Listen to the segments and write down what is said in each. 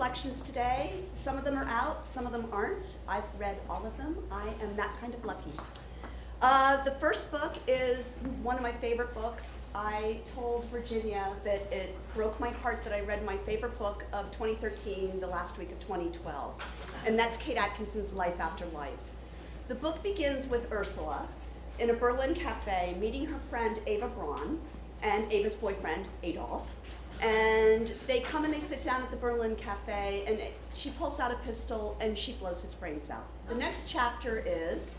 collections today. Some of them are out, some of them aren't. I've read all of them. I am that kind of lucky. The first book is one of my favorite books. I told Virginia that it broke my heart that I read my favorite book of 2013 the last week of 2012, and that's Kate Atkinson's Life After Life. The book begins with Ursula in a Berlin cafe meeting her friend Ava Braun and Ava's boyfriend Adolf. And they come and they sit down at the Berlin cafe, and she pulls out a pistol and she blows his brains out. The next chapter is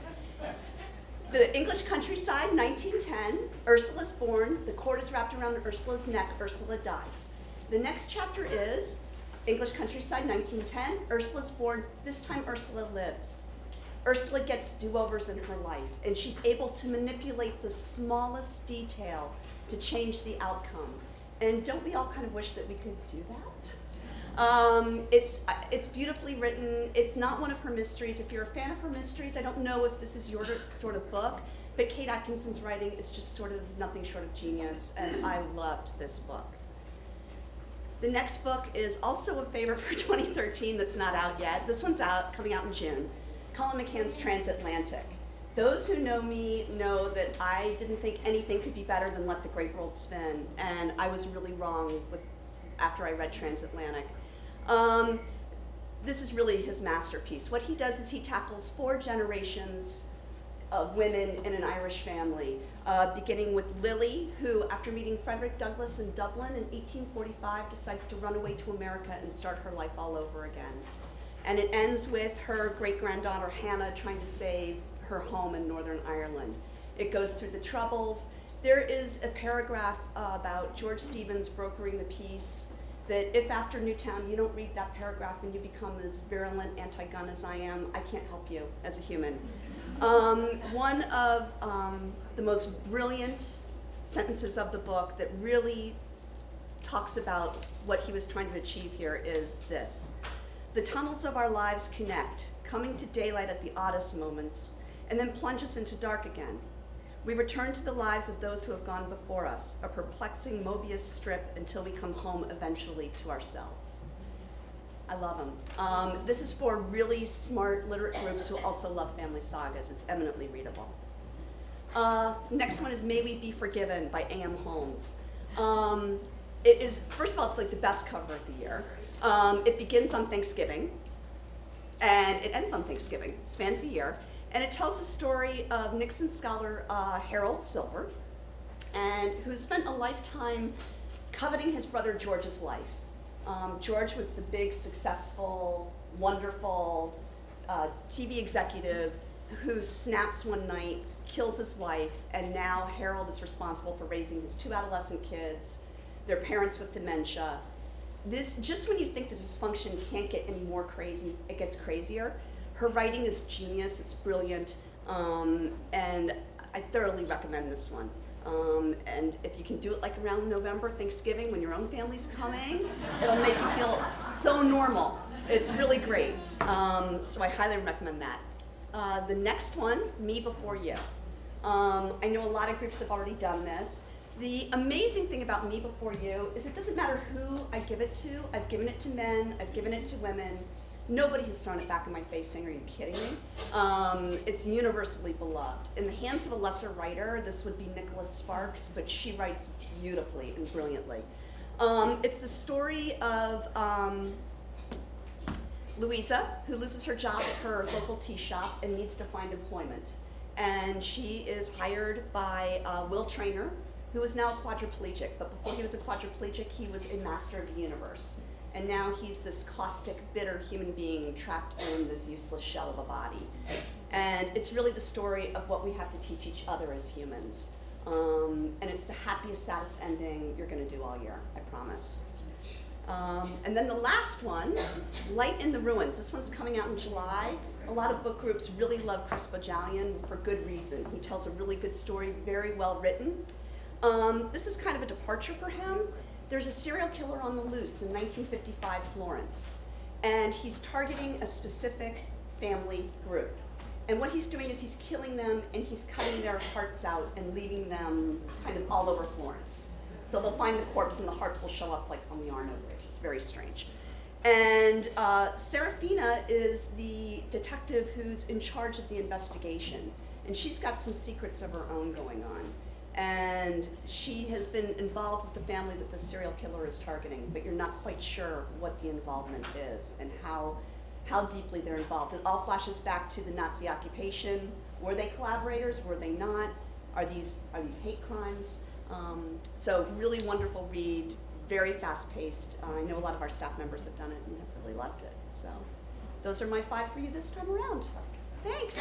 the English countryside, 1910. Ursula's born. The cord is wrapped around Ursula's neck. Ursula dies. The next chapter is English countryside, 1910. Ursula's born. This time Ursula lives. Ursula gets do-overs in her life, and she's able to manipulate the smallest detail to change the outcome. And don't we all kind of wish that we could do that? It's beautifully written. It's not one of her mysteries. If you're a fan of her mysteries, I don't know if this is your sort of book, but Kate Atkinson's writing is just sort of nothing short of genius, and I loved this book. The next book is also a favorite for 2013 that's not out yet. This one's out, coming out in June. Colin McCann's Transatlantic. Those who know me know that I didn't think anything could be better than Let the Great World Spin, and I was really wrong after I read Transatlantic. This is really his masterpiece. What he does is he tackles 4 generations of women in an Irish family, beginning with Lily, who, after meeting Frederick Douglass in Dublin in 1845, decides to run away to America and start her life all over again. And it ends with her great-granddaughter Hannah trying to save her home in Northern Ireland. It goes through the Troubles. There is a paragraph about George Stevens brokering the peace, that if after Newtown you don't read that paragraph and you become as virulent anti-gun as I am, I can't help you as a human. One of the most brilliant sentences of the book that really talks about what he was trying to achieve here is this: the tunnels of our lives connect, coming to daylight at the oddest moments, and then plunge us into dark again. We return to the lives of those who have gone before us, a perplexing Mobius strip until we come home eventually to ourselves. I love him. This is for really smart literate groups who also love family sagas. It's eminently readable. Next one is May We Be Forgiven by A.M. Holmes. It is, first of all, it's like the best cover of the year. It begins on Thanksgiving, and it ends on Thanksgiving, spans a year. And it tells the story of Nixon scholar Harold Silver, and who spent a lifetime coveting his brother George's life. George was the big, successful, wonderful TV executive who snaps one night, kills his wife, and now Harold is responsible for raising his 2 adolescent kids, their parents with dementia. This, just when you think the dysfunction can't get any more crazy, it gets crazier. Her writing is genius, it's brilliant, and I thoroughly recommend this one. And if you can do it like around November, Thanksgiving, when your own family's coming, it'll make you feel so normal. It's really great, so I highly recommend that. The next one, Me Before You. I know a lot of groups have already done this. The amazing thing about Me Before You is it doesn't matter who I give it to. I've given it to men, I've given it to women. Nobody has thrown it back in my face saying, are you kidding me? It's universally beloved. In the hands of a lesser writer, this would be Nicholas Sparks, but she writes beautifully and brilliantly. It's the story of Louisa, who loses her job at her local tea shop and needs to find employment. And she is hired by Will Traynor, who is now a quadriplegic, but before he was a quadriplegic, he was a master of the universe. And now he's this caustic, bitter human being trapped in this useless shell of a body. And it's really the story of what we have to teach each other as humans. And it's the happiest, saddest ending you're gonna do all year, I promise. And then the last one, Light in the Ruins. This one's coming out in July. A lot of book groups really love Chris Bojalian for good reason. He tells a really good story, very well written. This is kind of a departure for him. There's a serial killer on the loose in 1955 Florence, and he's targeting a specific family group. And what he's doing is he's killing them and he's cutting their hearts out and leaving them kind of all over Florence. So they'll find the corpse and the hearts will show up like on the Arno Bridge. It's very strange. And Serafina is the detective who's in charge of the investigation. And she's got some secrets of her own going on. And she has been involved with the family that the serial killer is targeting, but you're not quite sure what the involvement is and how deeply they're involved. It all flashes back to the Nazi occupation. Were they collaborators? Were they not? Are these hate crimes? So really wonderful read, very fast-paced. I know a lot of our staff members have done it and have really loved it. So those are my 5 for you this time around. Thanks.